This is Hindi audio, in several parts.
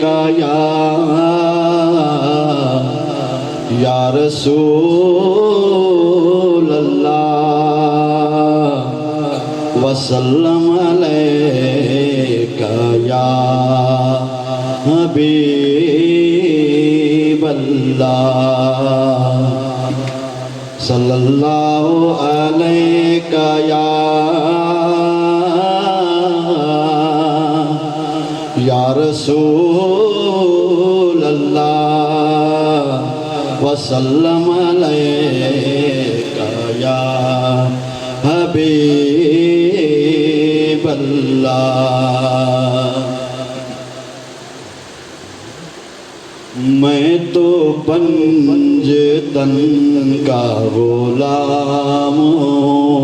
अलैका या रसूल अल्लाह वसल्लम अलैका या हबीब अल्लाह सल्लल्लाहु अलैका या रसूल अल्लाह वसल्लम अलैका या हबीब अल्लाह। मैं तो पंजतन का गुलाम हूँ,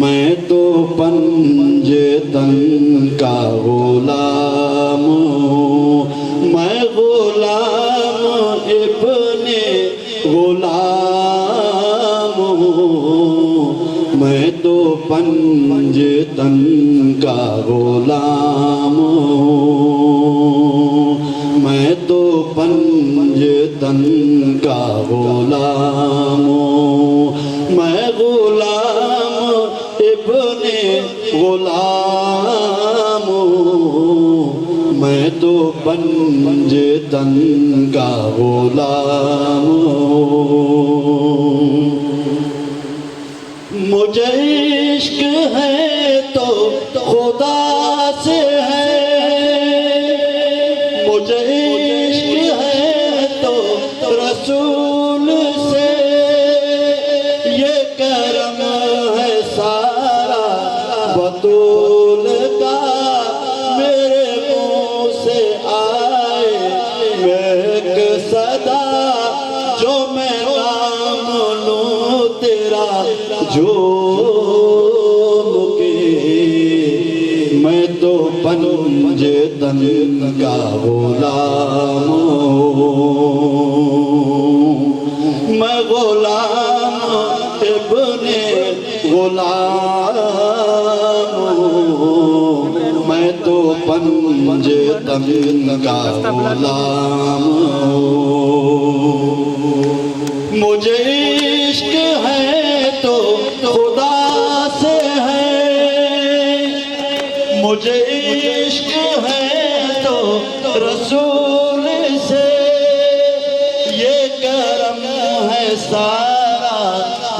मैं तो पंजतन का गुलाम हूँ, मैं गुलाम इब्ने गुलाम हूँ, मैं तो पंजतन का गुलाम हूँ, मैं तो पंजतन का गुलाम हूँ, मैं गुलाम इब्ने गुलाम हूँ, मैं तो पंजतन का गुलाम हूँ। मुझे इश्क है तो खुदा से है, मुझे इश्क है तो रसूल से, ये करम है सारा बतूल का, मेरे मुँह से आए महक सदा, जो मैं नाम लूँ तेरा जो मैं तो पंजतन का गुलाम हूँ, मैं गुलाम इब्ने गुलाम हूँ, मैं तो पंजतन का गुलाम हूँ। मुझे इश्क है तो खुदा से है, मुझे इश्क है तो रसूल से, ये करम है सारा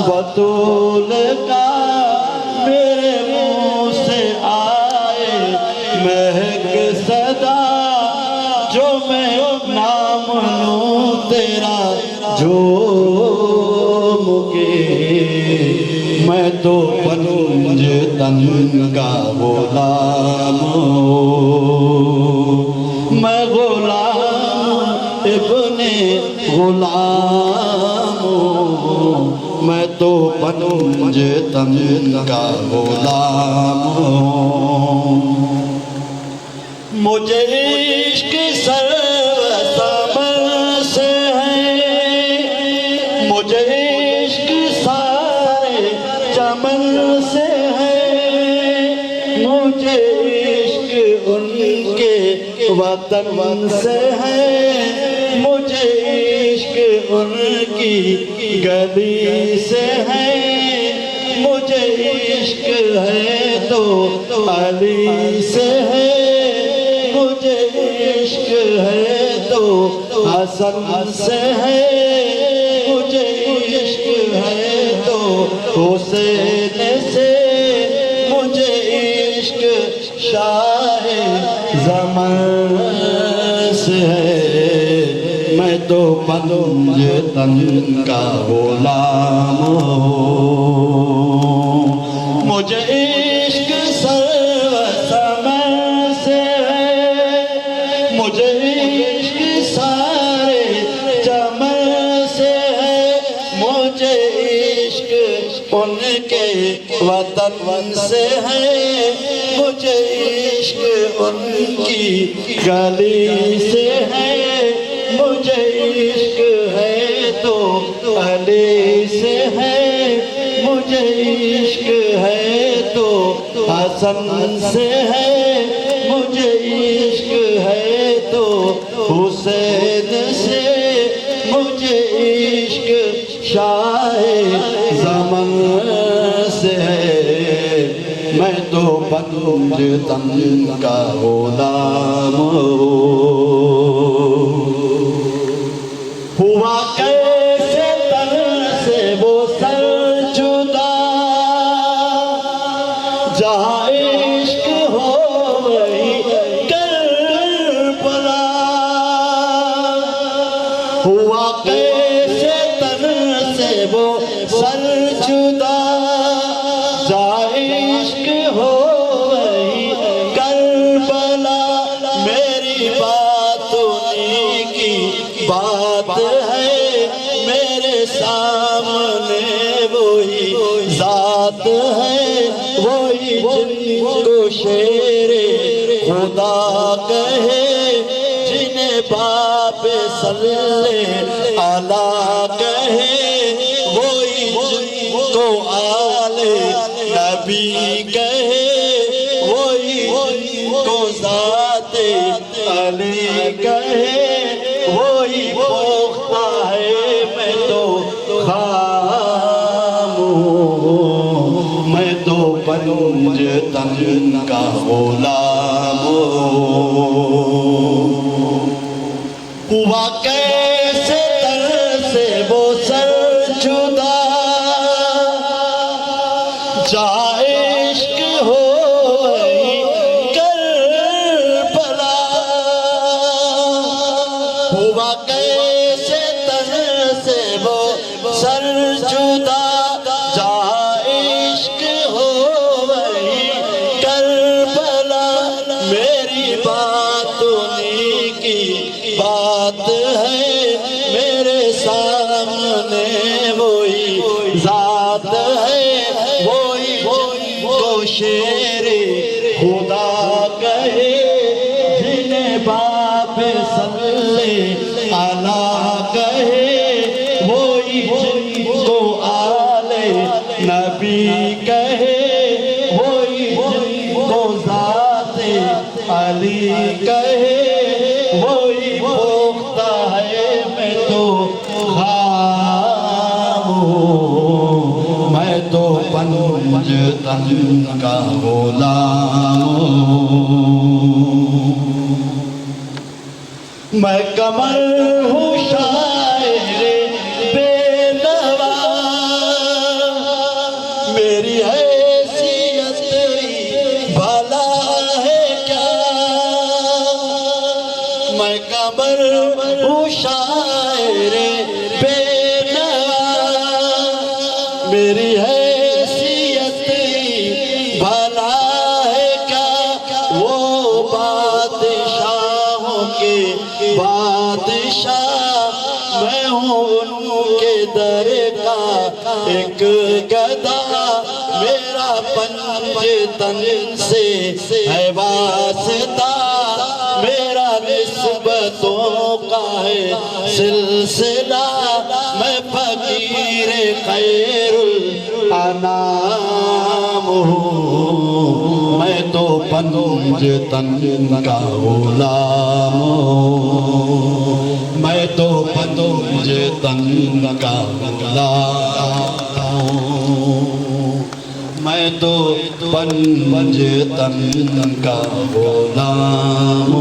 बतूल का, मेरे मुँह से आए महक सदा, जो मैं नाम लूँ तेरा जो मैं तो पंजतन का गुलाम हूँ, मैं गुलाम इब्ने गुलाम हूँ, मैं तो पंजतन का गुलाम हूँ। मुझे इश्क सर्वसमर से है, मुझे इश्क चमन से है, मुझे इश्क उनके वतन से है, मुझे इश्क उनकी गली से है, मुझे इश्क है तो अली से है, मुझे इश्क है तो हसन से है, मुझे इश्क है तो हुसैन से, मुझे इश्क शाह ज़मान से है, मैं तो पंजतन का गुलाम हूँ। मुझे इश्क सर्वसमर से है, मुझे इश्क सारे चमन से है, मुझे इश्क उनके वतन से है, मुझे इश्क उनकी गली से है, मुझे इश्क है तो अली से है, मुझे इश्क है तो हसन से है, मुझे पंज तन का गुलाम हुआ कैसे तन से वो सर जुदा जहाँ इश्क हो वही करबला हुआ कैसे तन से वो सर जुदा जहाँ इश्क हो वही करबला मेरी बात उन्हीं की बात है मेरे सामने वही जात है वही जिनको शेरे खुदा कहे जिन्हें बाप सल्ले आला कहे वही जिनको आले नबी कहे वही जिनको ज़ाते अली कहे वही पोख्ता है मैं तो खाम मैं तो पंज तन का गुलाम हुआ कैसे तर से वो सर जुदा जहाँ इश्क हो वही करबला हुआ कैसे तर से वो सर जुदा जहाँ इश्क हो वही करबला मेरी बात उन्हीं की बात है मेरे सामने वही जात है वही को शेरे खुदा कहे जिन्हें बाप सल्ले आला कहे वही जिनको आले नबी कहे वही जिनको ज़ाते अली कहे वही पोख्ता है मैं तो खाम मैं तो पंज तन का गुलाम मैं कमर हूँ शायरे बेनवा मेरी हैसियत भला है क्या मैं कमर हूँ शायरे बेनवा मेरी हैसियत भला है क्या वो बादशाहों के बादशाह मैं हूँ उनके दर का एक गदा मेरा पंज तन से है वास्ता मेरा निस्बतों का है सिलसिला मैं फकीर खैरुल अनाम हूँ मैं तो पंज तन का गुलाम मैं तो पंज तन का गुलाम मैं तो पंज तन का गुलाम